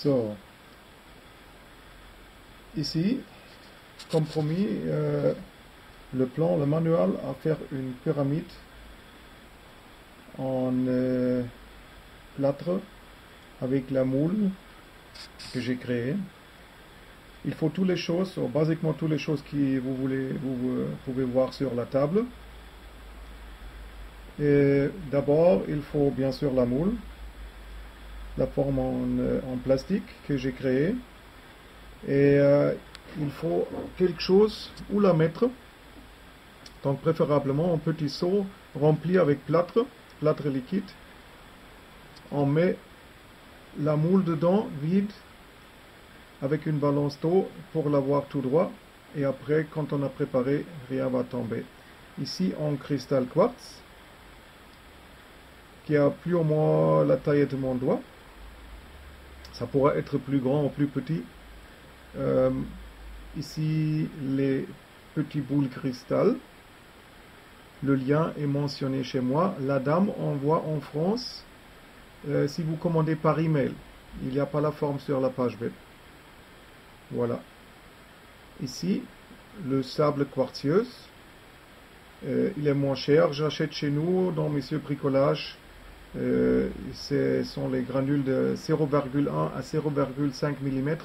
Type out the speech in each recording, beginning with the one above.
So, ici, comme promis, le plan, le manuel à faire une pyramide en plâtre avec la moule que j'ai créée. Il faut toutes les choses, ou basiquement toutes les choses que vous pouvez voir sur la table. Et d'abord, il faut bien sûr la moule, la forme en plastique que j'ai créée. Et il faut quelque chose où la mettre. Donc préférablement un petit seau rempli avec plâtre liquide. On met la moule dedans, vide, avec une balance d'eau pour l'avoir tout droit. Et après, quand on a préparé, rien va tomber. Ici, en cristal quartz, qui a plus ou moins la taille de mon doigt. Ça pourra être plus grand ou plus petit. Ici, les petits boules cristal. Le lien est mentionné chez moi. La dame envoie en France si vous commandez par email. Il n'y a pas la forme sur la page web. Voilà. Ici, le sable quartzieux. Il est moins cher. J'achète chez nous dans Monsieur Bricolage. Ce sont les granules de 0,1 à 0,5 mm.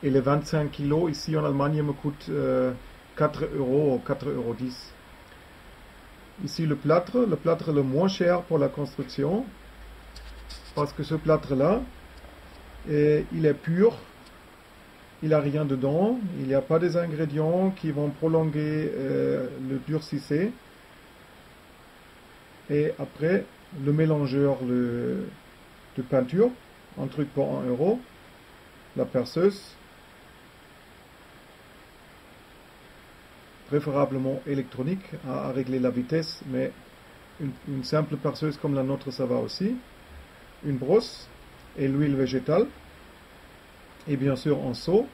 Et les 25 kg ici en Allemagne me coûtent 4 euros ou 4,10 €. Ici le plâtre le moins cher pour la construction, parce que ce plâtre-là, il est pur, il n'y a rien dedans, il n'y a pas des ingrédients qui vont prolonger le durcissé. Et après, le mélangeur de peinture, un truc pour 1 euro, la perceuse, préférablement électronique à régler la vitesse, mais une simple perceuse comme la nôtre ça va aussi, une brosse et l'huile végétale, et bien sûr un seau,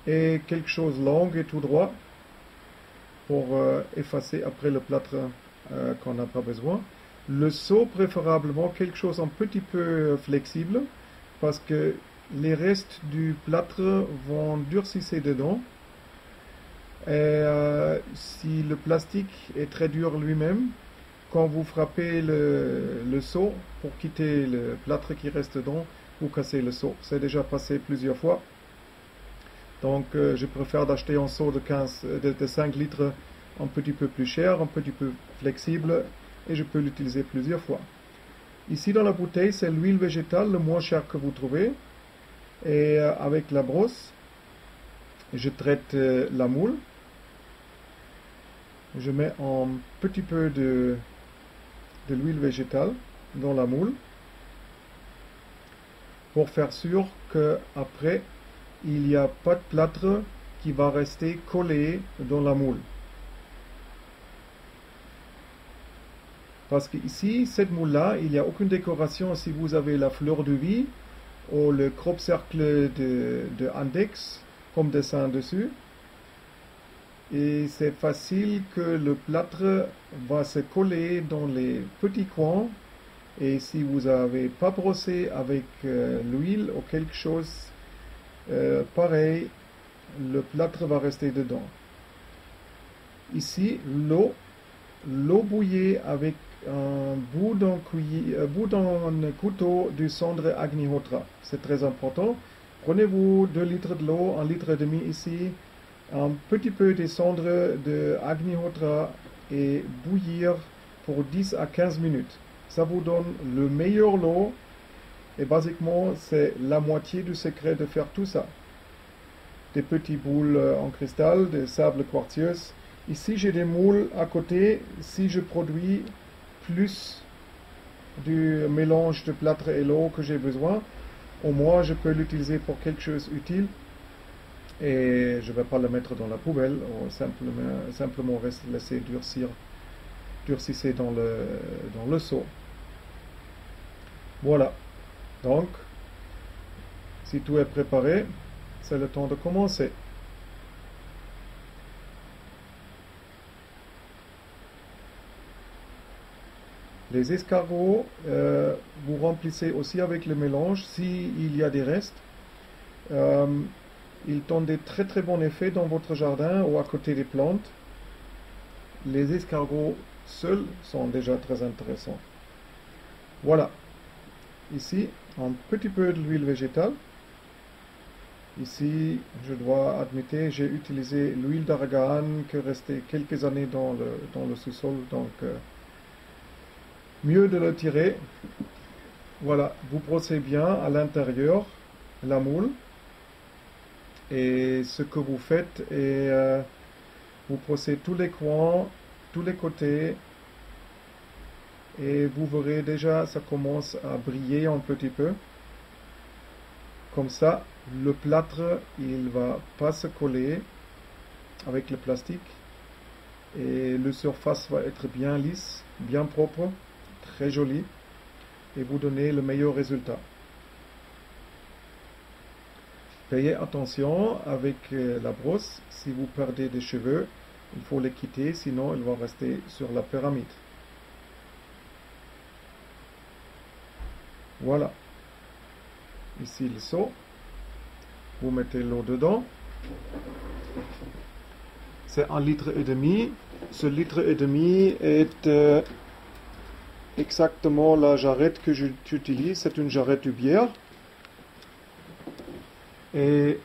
et quelque chose long et tout droit pour effacer après le plâtre qu'on n'a pas besoin. Le seau préférablement quelque chose un petit peu flexible, parce que les restes du plâtre vont durcir dedans. Et si le plastique est très dur lui-même, quand vous frappez le seau pour quitter le plâtre qui reste dedans, vous cassez le seau. C'est déjà passé plusieurs fois. Donc je préfère d'acheter un seau de 5 litres un petit peu plus cher, un petit peu flexible, et je peux l'utiliser plusieurs fois. Ici dans la bouteille, c'est l'huile végétale le moins cher que vous trouvez. Et avec la brosse, je traite la moule. Je mets un petit peu de l'huile végétale dans la moule pour faire sûr qu'après, il n'y a pas de plâtre qui va rester collé dans la moule. Parce qu'ici, cette moule-là, il n'y a aucune décoration. Si vous avez la fleur de vie ou le crop cercle de index comme dessin dessus, et c'est facile que le plâtre va se coller dans les petits coins, et si vous n'avez pas brossé avec l'huile ou quelque chose pareil, le plâtre va rester dedans. Ici, l'eau bouillie avec un bout d'un couteau du cendre Agnihotra. C'est très important. Prenez-vous 2 litres de l'eau, 1,5 litre ici, un petit peu de cendre de Agnihotra et bouillir pour 10 à 15 minutes. Ça vous donne le meilleur lot, et basiquement c'est la moitié du secret de faire tout ça. Des petites boules en cristal, des sables quartzieux. Ici j'ai des moules à côté. Si je produis plus du mélange de plâtre et l'eau que j'ai besoin, au moins je peux l'utiliser pour quelque chose d'utile. Et je ne vais pas le mettre dans la poubelle, ou simplement laisser durcir dans le seau. Voilà. Donc, si tout est préparé, c'est le temps de commencer. Les escargots, vous remplissez aussi avec le mélange s'il y a des restes. Ils donnent des très très bons effets dans votre jardin ou à côté des plantes. Les escargots seuls sont déjà très intéressants. Voilà, ici un petit peu de l'huile végétale. Ici, je dois admettre, j'ai utilisé l'huile d'argan qui restait quelques années dans le sous-sol, donc mieux de le tirer. Voilà, vous brossez bien à l'intérieur la moule et ce que vous faites est vous brossez tous les coins, tous les côtés et vous verrez déjà ça commence à briller un petit peu. Comme ça, le plâtre il va pas se coller avec le plastique et le surface va être bien lisse, bien propre, très joli et vous donner le meilleur résultat. Payez attention avec la brosse, si vous perdez des cheveux, il faut les quitter, sinon ils vont rester sur la pyramide. Voilà. Ici le seau. Vous mettez l'eau dedans. C'est 1,5 litre. Ce 1,5 litre est exactement la jarrette que j'utilise. C'est une jarrette de bière. Et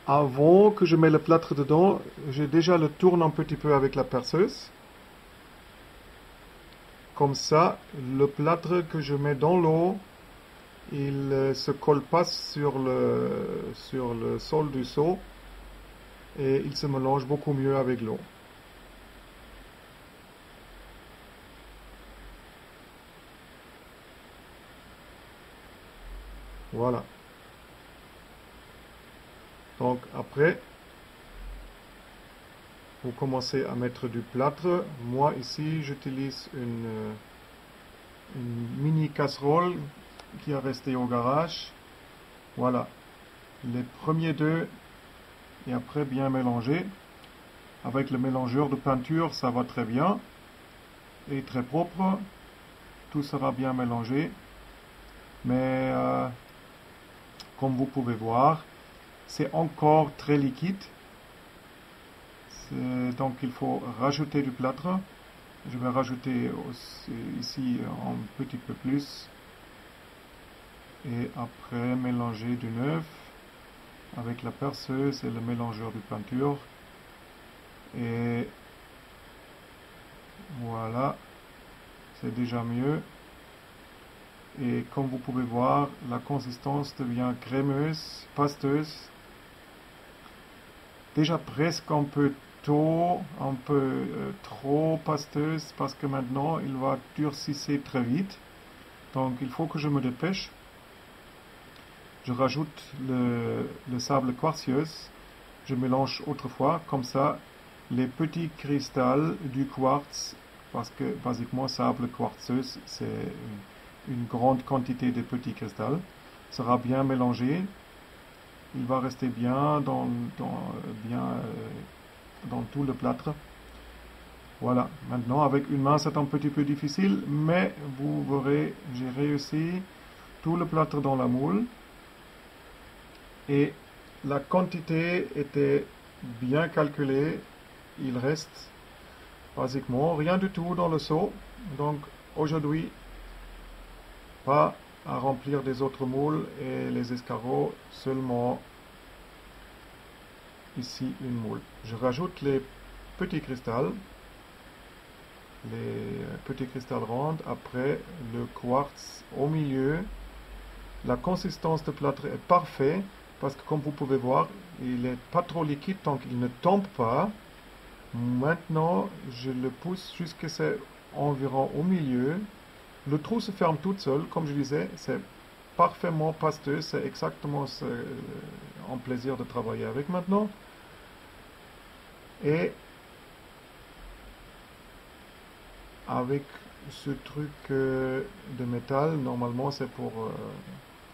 avant que je mette le plâtre dedans, je déjà le tourne un petit peu avec la perceuse. Comme ça, le plâtre que je mets dans l'eau, il ne se colle pas sur le sol du seau et il se mélange beaucoup mieux avec l'eau. Voilà. Donc après, vous commencez à mettre du plâtre. Moi ici, j'utilise une mini casserole qui est restée au garage. Voilà. Les premiers deux et après bien mélanger. Avec le mélangeur de peinture, ça va très bien et très propre. Tout sera bien mélangé. Mais comme vous pouvez voir, c'est encore très liquide. Donc il faut rajouter du plâtre. Je vais rajouter aussi, ici un petit peu plus. Et après mélanger du neuf avec la perceuse et le mélangeur de peinture. Et voilà, c'est déjà mieux. Et comme vous pouvez voir, la consistance devient crémeuse, pasteuse. Déjà presque un peu tôt, un peu trop pasteuse parce que maintenant il va durcir très vite. Donc il faut que je me dépêche. Je rajoute le sable quartzeuse. Je mélange autrefois, comme ça les petits cristals du quartz, parce que basiquement sable quartzeuse c'est une grande quantité de petits cristals, sera bien mélangé. Il va rester bien dans tout le plâtre. Voilà, maintenant avec une main c'est un petit peu difficile, mais vous verrez, j'ai réussi tout le plâtre dans la moule. Et la quantité était bien calculée. Il reste basiquement rien du tout dans le seau. Donc aujourd'hui, pas à remplir des autres moules et les escargots, seulement ici une moule. Je rajoute les petits cristals, ronds, après le quartz au milieu. La consistance de plâtre est parfaite parce que comme vous pouvez voir, il n'est pas trop liquide donc il ne tombe pas. Maintenant, je le pousse jusqu'à c'est environ au milieu. Le trou se ferme tout seul, comme je disais, c'est parfaitement pasteux, c'est exactement un plaisir de travailler avec maintenant. Et avec ce truc de métal, normalement c'est pour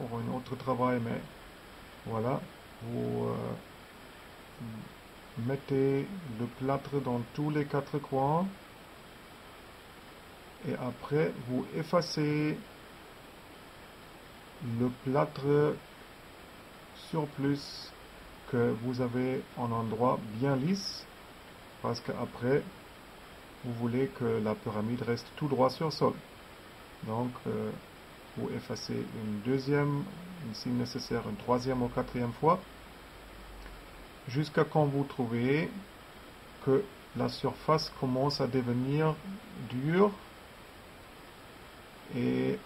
un autre travail, mais voilà, vous mettez le plâtre dans tous les quatre coins et après vous effacez le plâtre surplus que vous avez en endroit bien lisse, parce qu'après vous voulez que la pyramide reste tout droit sur le sol. Donc vous effacez une deuxième, si nécessaire une troisième ou quatrième fois, jusqu'à quand vous trouvez que la surface commence à devenir dure et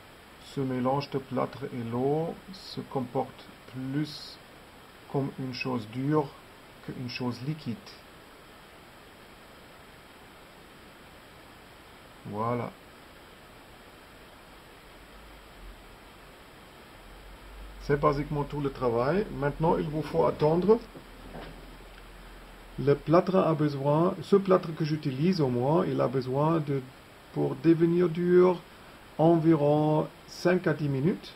ce mélange de plâtre et l'eau se comporte plus comme une chose dure qu'une chose liquide. Voilà. C'est basiquement tout le travail. Maintenant, il vous faut attendre. Le plâtre a besoin, ce plâtre que j'utilise au moins, il a besoin pour devenir dur, environ 5 à 10 minutes.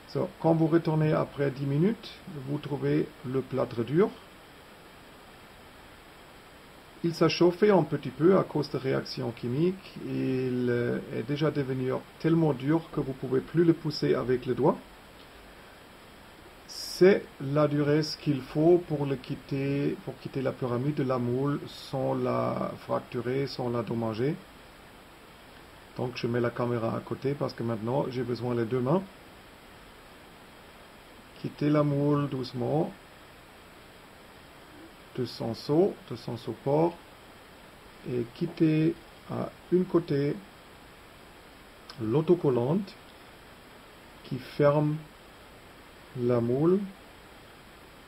So, quand vous retournez après 10 minutes, vous trouvez le plâtre dur. Il s'est chauffé un petit peu à cause de réactions chimiques. Il est déjà devenu tellement dur que vous ne pouvez plus le pousser avec le doigt. C'est la durée qu'il faut pour quitter la pyramide de la moule sans la fracturer, sans la dommager. Donc je mets la caméra à côté parce que maintenant j'ai besoin des deux mains. Quittez la moule doucement de son seau, de son support, et quittez à une côté l'autocollante qui ferme la moule.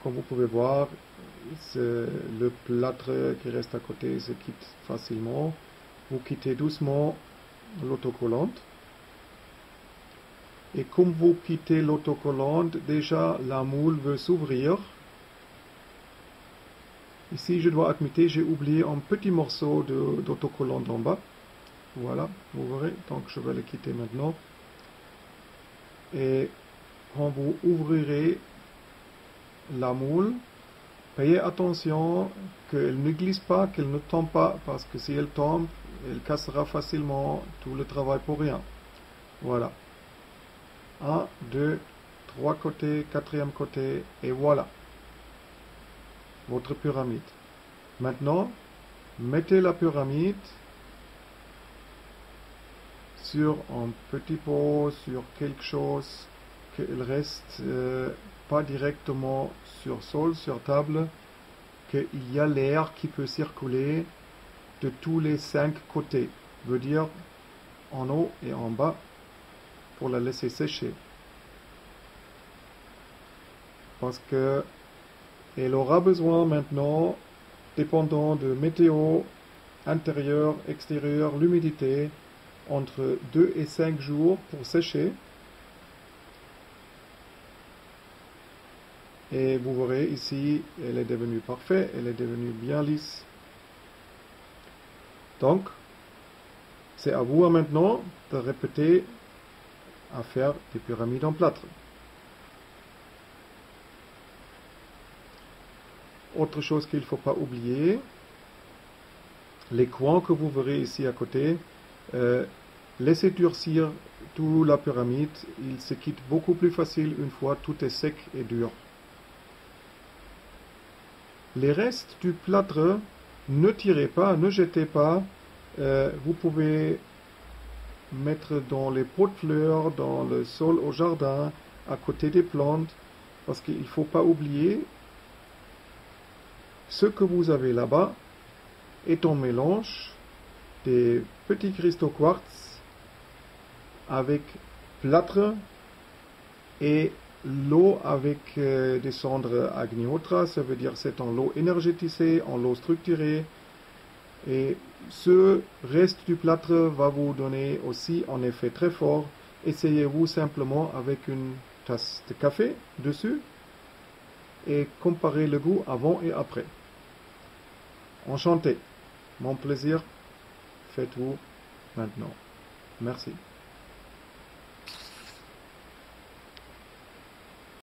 Comme vous pouvez voir, le plâtre qui reste à côté se quitte facilement. Vous quittez doucement l'autocollante. Et comme vous quittez l'autocollante, déjà la moule veut s'ouvrir. Ici, je dois admettre, j'ai oublié un petit morceau d'autocollante en bas. Voilà, vous verrez. Donc, je vais le quitter maintenant. Et quand vous ouvrirez la moule, payez attention qu'elle ne glisse pas, qu'elle ne tombe pas, parce que si elle tombe, elle cassera facilement tout le travail pour rien. Voilà. 1, 2, 3 côtés, quatrième côté, et voilà. Votre pyramide. Maintenant, mettez la pyramide sur un petit pot, sur quelque chose, qu'elle reste pas directement sur sol, sur table, qu'il y a l'air qui peut circuler de tous les 5 côtés, veut dire en haut et en bas, pour la laisser sécher. Parce que elle aura besoin maintenant, dépendant de météo, intérieur, extérieur, l'humidité, entre 2 et 5 jours pour sécher. Et vous verrez ici, elle est devenue parfaite, elle est devenue bien lisse. Donc, c'est à vous maintenant de répéter à faire des pyramides en plâtre. Autre chose qu'il ne faut pas oublier, les coins que vous verrez ici à côté, laissez durcir toute la pyramide, il se quitte beaucoup plus facile une fois tout est sec et dur. Les restes du plâtre, ne tirez pas, ne jetez pas, vous pouvez mettre dans les pots de fleurs, dans le sol au jardin, à côté des plantes, parce qu'il ne faut pas oublier, ce que vous avez là-bas est un mélange des petits cristaux quartz avec plâtre et l'eau avec des cendres Agnihotra, ça veut dire c'est en l'eau énergétisée, en l'eau structurée. Et ce reste du plâtre va vous donner aussi un effet très fort. Essayez-vous simplement avec une tasse de café dessus et comparez le goût avant et après. Enchanté. Mon plaisir. Faites-vous maintenant. Merci.